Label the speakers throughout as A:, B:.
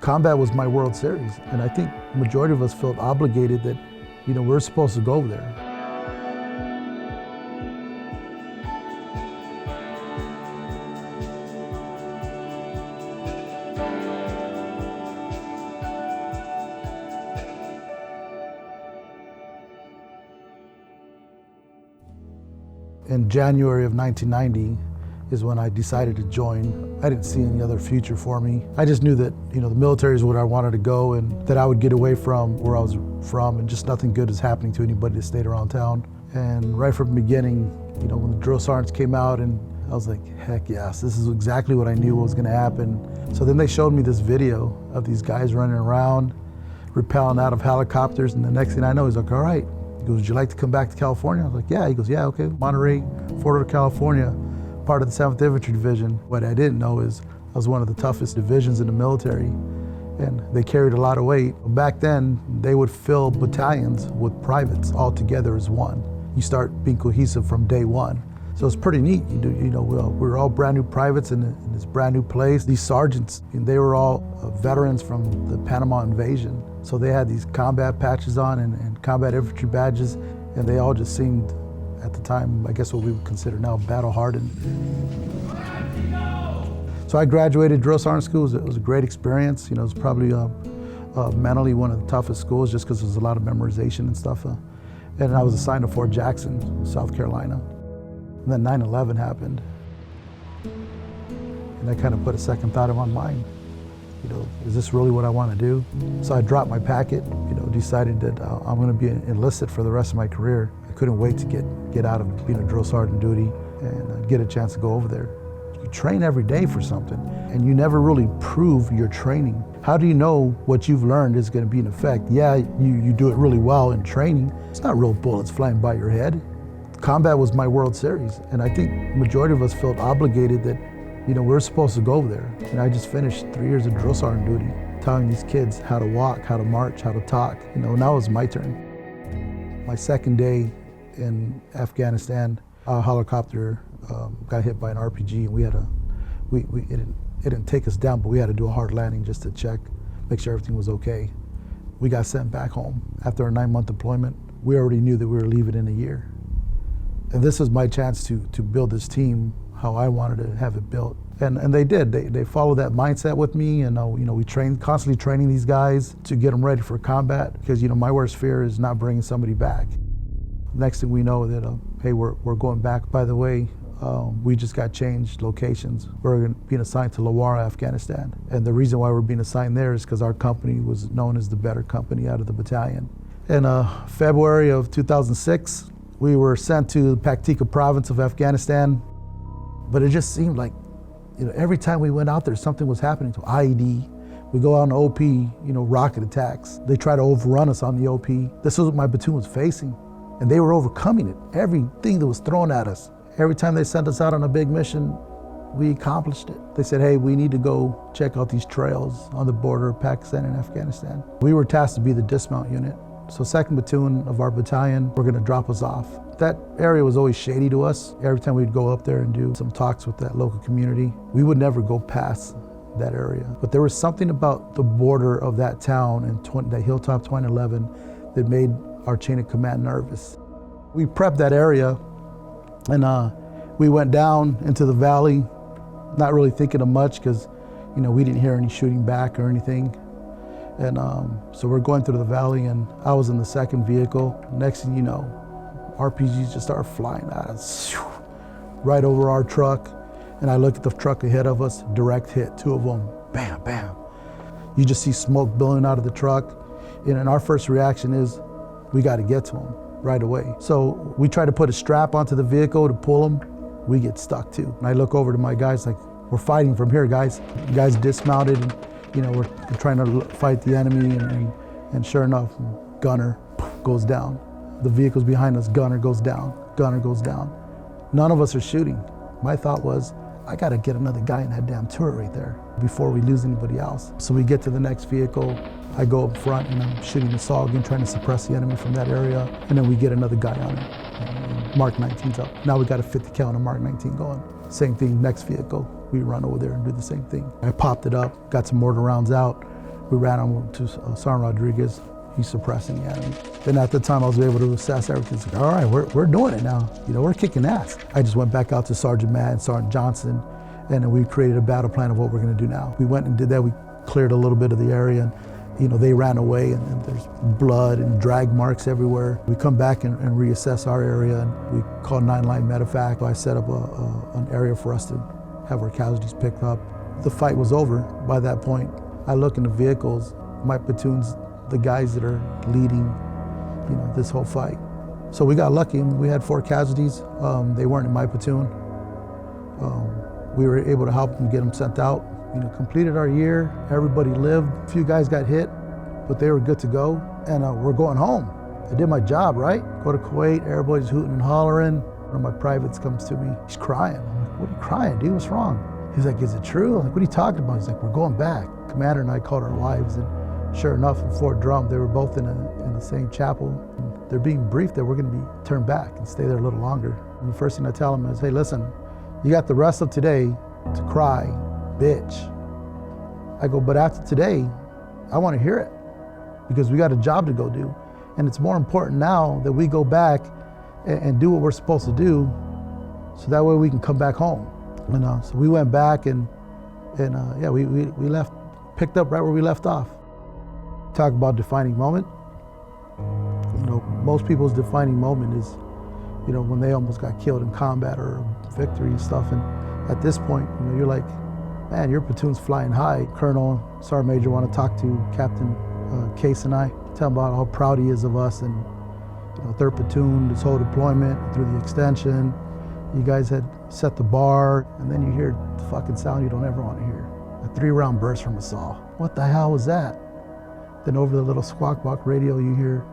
A: Combat was my World Series, and I think the majority of us felt obligated that, we're supposed to go there. In January of 1990 is when I decided to join. I didn't see any other future for me. I just knew that, the military is where I wanted to go and that I would get away from where I was from and just nothing good is happening to anybody that stayed around town. And right from the beginning, when the drill sergeants came out, and I was like, heck yes, this is exactly what I knew was gonna happen. So then they showed me this video of these guys running around, rappelling out of helicopters, and the next thing I know, he's like, all right. He goes, would you like to come back to California? I was like, yeah. He goes, yeah, okay. Monterey, Fort Lauderdale, California, part of the 7th Infantry Division. What I didn't know is I was one of the toughest divisions in the military, and they carried a lot of weight. Back then, they would fill battalions with privates all together as one. You start being cohesive from day one. So it's pretty neat. We were all brand new privates in this brand new place. These sergeants, they were all veterans from the Panama invasion. So they had these combat patches on and combat infantry badges, and they all just seemed, at the time, I guess what we would consider now battle hardened. So I graduated drill sergeant school. It was a great experience. It was probably mentally one of the toughest schools just because there was a lot of memorization and stuff. And I was assigned to Fort Jackson, South Carolina. And then 9/11 happened. And that kind of put a second thought in my mind. Is this really what I want to do? So I dropped my packet, decided that I'm going to be enlisted for the rest of my career. I couldn't wait to get out of being a drill sergeant duty and get a chance to go over there. You train every day for something, and you never really prove your training. How do you know what you've learned is going to be in effect? Yeah, you do it really well in training. It's not real bullets flying by your head. Combat was my World Series, and I think the majority of us felt obligated that, we're supposed to go there. And I just finished 3 years of drill sergeant duty, telling these kids how to walk, how to march, how to talk. Now it's my turn. My second day in Afghanistan, a helicopter got hit by an RPG, and it didn't take us down, but we had to do a hard landing just to check, make sure everything was okay. We got sent back home. After our 9-month deployment, we already knew that we were leaving in a year. And this was my chance to build this team how I wanted to have it built. And they did. They followed that mindset with me, and we constantly training these guys to get them ready for combat, because my worst fear is not bringing somebody back. Next thing we know that, hey, we're going back. By the way, we just got changed locations. We're being assigned to Lawara, Afghanistan. And the reason why we're being assigned there is because our company was known as the better company out of the battalion. In February of 2006, we were sent to the Paktika province of Afghanistan, but it just seemed like, every time we went out there, something was happening to IED. We go out on OP, rocket attacks. They try to overrun us on the OP. This was what my platoon was facing, and they were overcoming it. Everything that was thrown at us. Every time they sent us out on a big mission, we accomplished it. They said, hey, we need to go check out these trails on the border of Pakistan and Afghanistan. We were tasked to be the dismount unit. So 2nd Platoon of our battalion were gonna drop us off. That area was always shady to us. Every time we'd go up there and do some talks with that local community, we would never go past that area. But there was something about the border of that town and that Hilltop 2011 that made our chain of command nervous. We prepped that area, and we went down into the valley, not really thinking of much because, we didn't hear any shooting back or anything. And so we're going through the valley, and I was in the second vehicle. Next thing you know, RPGs just start flying at us, right over our truck. And I look at the truck ahead of us, direct hit, 2 of them, bam, bam. You just see smoke billowing out of the truck. And our first reaction is, we got to get to them right away. So we try to put a strap onto the vehicle to pull them. We get stuck too. And I look over to my guys like, we're fighting from here, guys. The guys dismounted, and we're trying to fight the enemy, and sure enough, gunner goes down. The vehicle's behind us, gunner goes down, gunner goes down. None of us are shooting. My thought was, I gotta get another guy in that damn turret right there before we lose anybody else. So we get to the next vehicle, I go up front and I'm shooting the saw again, trying to suppress the enemy from that area, and then we get another guy on it. And Mark 19's up. Now we got a 50 cal and a Mark 19 going. Same thing, next vehicle, we run over there and do the same thing. I popped it up, got some mortar rounds out, We ran him to Sergeant Rodriguez. He's suppressing the enemy. Then at the time I was able to assess everything. It's like, all right, we're doing it now. You know, we're kicking ass. I just went back out to Sergeant Matt and Sergeant Johnson, and then we created a battle plan of what we're gonna do now. We went and did that. We cleared a little bit of the area, and you know, they ran away, and there's blood and drag marks everywhere. We come back and reassess our area, and we call 9-line medevac. I set up an area for us to have our casualties picked up. The fight was over by that point. I look in the vehicles, my platoon's the guys that are leading, you know, this whole fight. So we got lucky. We had 4 casualties. They weren't in my platoon. We were able to help them get them sent out. You know, completed our year. Everybody lived. A few guys got hit, but they were good to go. And we're going home. I did my job, right? Go to Kuwait, everybody's hooting and hollering. One of my privates comes to me. He's crying. I'm like, what are you crying, dude? What's wrong? He's like, is it true? I'm like, what are you talking about? He's like, we're going back. Commander and I called our wives, and sure enough, in Fort Drum, they were both in the same chapel. And they're being briefed that we're gonna be turned back and stay there a little longer. And the first thing I tell them is, hey, listen, you got the rest of today to cry, bitch. I go, but after today, I wanna hear it, because we got a job to go do. And it's more important now that we go back and do what we're supposed to do, so that way we can come back home. You know, so we went back and yeah, we left, picked up right where we left off. Talk about defining moment. You know, most people's defining moment is, you know, when they almost got killed in combat or victory and stuff. And at this point, you know, you're like, man, your platoon's flying high. Colonel, Sergeant Major want to talk to Captain Case and I, tell him about how proud he is of us, and you know, 3rd Platoon, this whole deployment through the extension. You guys had set the bar, and then you hear the fucking sound you don't ever want to hear. A 3-round burst from a saw. What the hell was that? Then over the little squawk box radio, you hear,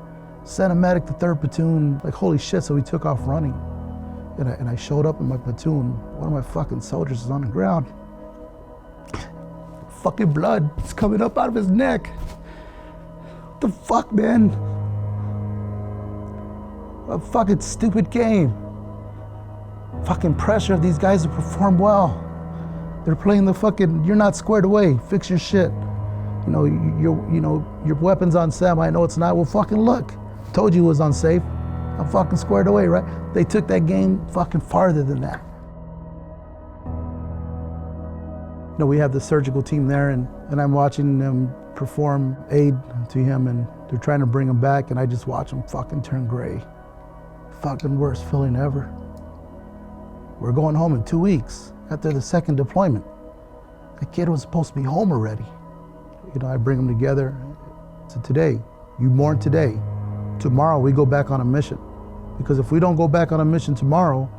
A: send a medic to 3rd Platoon. Like, holy shit, so we took off running. And I showed up in my platoon. One of my fucking soldiers is on the ground. Fucking blood is coming up out of his neck. What the fuck, man? A fucking stupid game. Fucking pressure of these guys to perform well. They're playing the fucking, you're not squared away, fix your shit. You know, your weapon's on SAM, I know it's not. Well, fucking look. Told you it was unsafe. I'm fucking squared away, right? They took that game fucking farther than that. You know, we have the surgical team there, and I'm watching them perform aid to him, and they're trying to bring him back, and I just watch him fucking turn gray. Fucking worst feeling ever. We're going home in 2 weeks after the 2nd deployment. The kid was supposed to be home already. You know, I bring them together. So today, you mourn today. Tomorrow we go back on a mission. Because if we don't go back on a mission tomorrow,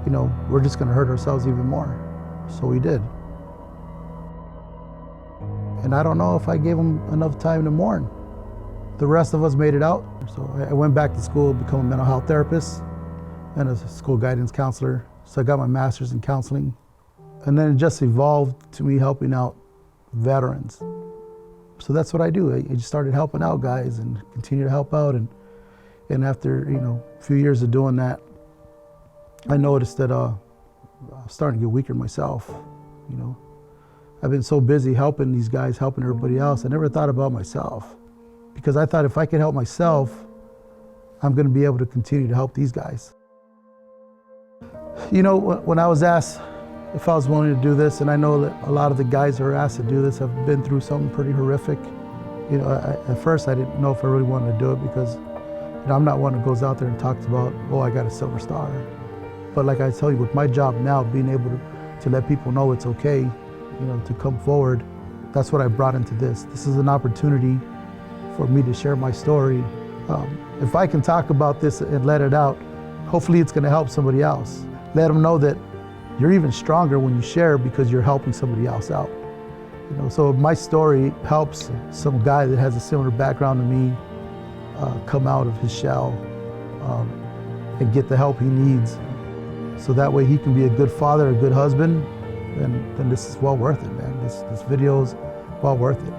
A: you know, we're just gonna hurt ourselves even more. So we did. And I don't know if I gave them enough time to mourn. The rest of us made it out. So I went back to school, become a mental health therapist and a school guidance counselor. So I got my master's in counseling. And then it just evolved to me helping out veterans. So that's what I do. I just started helping out guys and continue to help out. And after, you know, a few years of doing that, I noticed that I was starting to get weaker myself, you know. I've been so busy helping these guys, helping everybody else, I never thought about myself. Because I thought if I could help myself, I'm gonna be able to continue to help these guys. You know, when I was asked if I was willing to do this, and I know that a lot of the guys who are asked to do this have been through something pretty horrific. You know, at first I didn't know if I really wanted to do it, because you know, I'm not one who goes out there and talks about, oh, I got a silver star. But like I tell you, with my job now, being able to let people know it's okay, you know, to come forward, that's what I brought into this. This is an opportunity for me to share my story. If I can talk about this and let it out, hopefully it's gonna help somebody else. Let them know that you're even stronger when you share, because you're helping somebody else out. You know, so my story helps some guy that has a similar background to me come out of his shell and get the help he needs. So that way he can be a good father, a good husband, then this is well worth it, man. This video's well worth it.